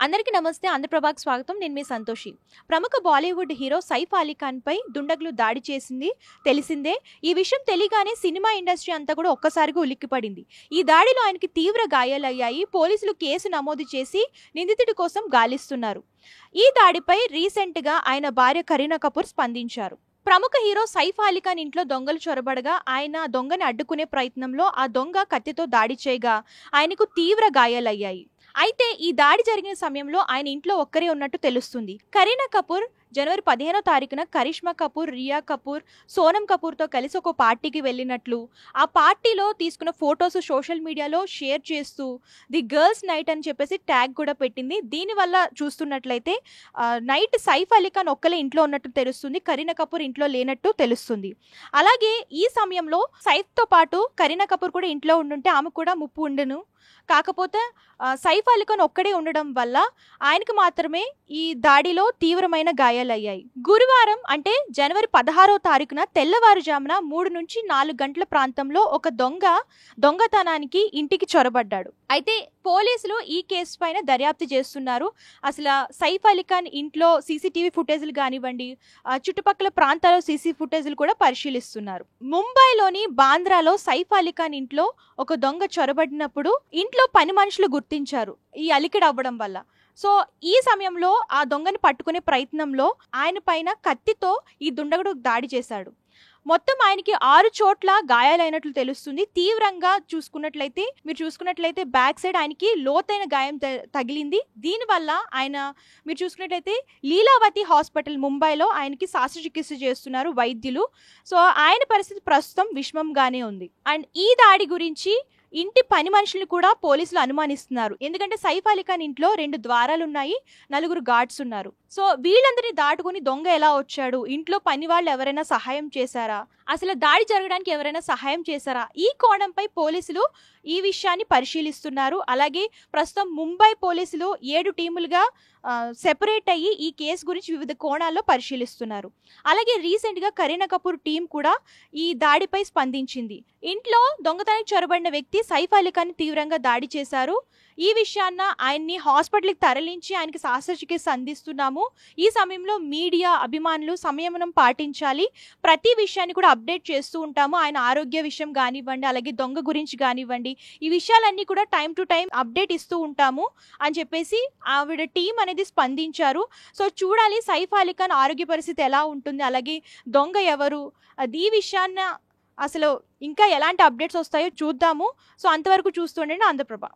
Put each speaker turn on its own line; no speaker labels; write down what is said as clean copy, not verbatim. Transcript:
అందరికీ నమస్తే. ఆంధ్రప్రభకి స్వాగతం. నేను మీ సంతోషి. ప్రముఖ బాలీవుడ్ హీరో సైఫ్ అలీ ఖాన్ పై దుండగులు దాడి చేసింది తెలిసిందే. ఈ విషయం తెలియగానే సినిమా ఇండస్ట్రీ అంతా కూడా ఒక్కసారిగా ఉలిక్కిపడింది. ఈ దాడిలో ఆయనకి తీవ్ర గాయాలయ్యాయి. పోలీసులు కేసు నమోదు చేసి నిందితుడి కోసం గాలిస్తున్నారు. ఈ దాడిపై రీసెంట్గా ఆయన భార్య కరీనా కపూర్ స్పందించారు. ప్రముఖ హీరో సైఫ్ అలీ ఖాన్ ఇంట్లో దొంగలు చొరబడగా ఆయన దొంగని అడ్డుకునే ప్రయత్నంలో ఆ దొంగ కత్తితో దాడి చేయగా ఆయనకు తీవ్ర గాయాలయ్యాయి. అయితే ఈ దాడి జరిగిన సమయంలో ఆయన ఇంట్లో ఒక్కరే ఉన్నట్టు తెలుస్తుంది. కరీనా కపూర్ జనవరి 15వ తారీఖున కరిష్మా కపూర్, రియా కపూర్, సోనం కపూర్తో కలిసి ఒక పార్టీకి వెళ్ళినట్లు, ఆ పార్టీలో తీసుకున్న ఫొటోస్ సోషల్ మీడియాలో షేర్ చేస్తూ ది గర్ల్స్ నైట్ అని చెప్పేసి ట్యాగ్ కూడా పెట్టింది. దీనివల్ల చూస్తున్నట్లయితే నైట్ సైఫ్ అలీ ఖాన్ ఒక్కలే ఇంట్లో ఉన్నట్టు తెలుస్తుంది. కరీనా కపూర్ ఇంట్లో లేనట్టు తెలుస్తుంది. అలాగే ఈ సమయంలో సైఫ్తో పాటు కరీనా కపూర్ కూడా ఇంట్లో ఉండుంటే ఆమె కూడా ముప్పు ఉండను. కాకపోతే సైఫ్ అలీ ఖాన్ ఒక్కడే ఉండడం వల్ల ఆయనకు మాత్రమే ఈ దాడిలో తీవ్రమైన గాయాలయ్యాయి. గురువారం అంటే జనవరి 16వ తారీఖున తెల్లవారుజామున 3 నుంచి 4 గంటల ప్రాంతంలో ఒక దొంగతనానికి ఇంటికి చొరబడ్డాడు. అయితే పోలీసులు ఈ కేసు పైన దర్యాప్తు చేస్తున్నారు. అసలు సైఫ్ అలీ ఖాన్ ఇంట్లో సీసీటీవీ ఫుటేజ్లు కానివ్వండి, చుట్టుపక్కల ప్రాంతాల్లో సీసీ ఫుటేజ్లు కూడా పరిశీలిస్తున్నారు. ముంబైలోని బాంద్రాలో సైఫ్ అలీ ఖాన్ ఇంట్లో ఒక దొంగ చొరబడినప్పుడు ఇంట్లో పని మనుషులు గుర్తించారు ఈ అలికిడి అవ్వడం వల్ల. సో ఈ సమయంలో ఆ దొంగని పట్టుకునే ప్రయత్నంలో ఆయన పైన కత్తితో ఈ దుండగుడు దాడి చేశాడు. మొత్తం ఆయనకి 6 చోట్ల గాయాలైనట్లు తెలుస్తుంది. తీవ్రంగా మీరు చూసుకున్నట్లయితే బ్యాక్ సైడ్ ఆయనకి లోతైన గాయం తగిలింది. దీనివల్ల ఆయన మీరు చూసుకున్నట్లయితే లీలావతి హాస్పిటల్ ముంబైలో ఆయనకి శస్త్రచికిత్స చేస్తున్నారు వైద్యులు. సో ఆయన పరిస్థితి ప్రస్తుతం విషమంగానే ఉంది. అండ్ ఈ దాడి గురించి ఇంటి పని మనుషులు కూడా పోలీసులు అనుమానిస్తున్నారు. ఎందుకంటే సైఫ్ అలీ ఖాన్ ఇంట్లో 2 ద్వారాలు ఉన్నాయి, 4 గార్డ్స్ ఉన్నారు. సో వీళ్ళందరినీ దాటుకుని దొంగ ఎలా వచ్చాడు? ఇంట్లో పని వాళ్ళు ఎవరైనా సహాయం చేశారా? అసలు దాడి జరగడానికి ఎవరైనా సహాయం చేశారా? ఈ కోణంపై పోలీసులు ఈ విషయాన్ని పరిశీలిస్తున్నారు. అలాగే ప్రస్తుతం ముంబై పోలీసులు 7 టీములుగా సెపరేట్ అయ్యి ఈ కేసు గురించి వివిధ కోణాల్లో పరిశీలిస్తున్నారు. అలాగే రీసెంట్గా కరీనా కపూర్ టీం కూడా ఈ దాడిపై స్పందించింది. ఇంట్లో దొంగతనానికి చొరబడిన వ్యక్తి సైఫ్ అలీ ఖాన్ తీవ్రంగా దాడి చేశారు. ఈ విషయాన్న ఆయన్ని హాస్పిటల్కి తరలించి ఆయనకి శస్త్రచికిత్స అందిస్తున్నాము. ఈ సమయంలో మీడియా అభిమానులు సంయమనం పాటించాలి. ప్రతి విషయాన్ని కూడా అప్డేట్ చేస్తూ ఉంటాము. ఆయన ఆరోగ్య విషయం కానివ్వండి, అలాగే దొంగ గురించి కానివ్వండి, ఈ విషయాలన్నీ కూడా టైం టు టైం అప్డేట్ ఇస్తూ ఉంటాము అని చెప్పేసి ఆవిడ టీం అనేది స్పందించారు. సో చూడాలి సైఫ్ అలీ ఖాన్ ఆరోగ్య పరిస్థితి ఎలా ఉంటుంది, అలాగే దొంగ ఎవరు, ఈ విషయాన్న అసలు ఇంకా ఎలాంటి అప్డేట్స్ వస్తాయో చూద్దాము. సో అంతవరకు చూస్తుండండి ఆంధ్రప్రభ.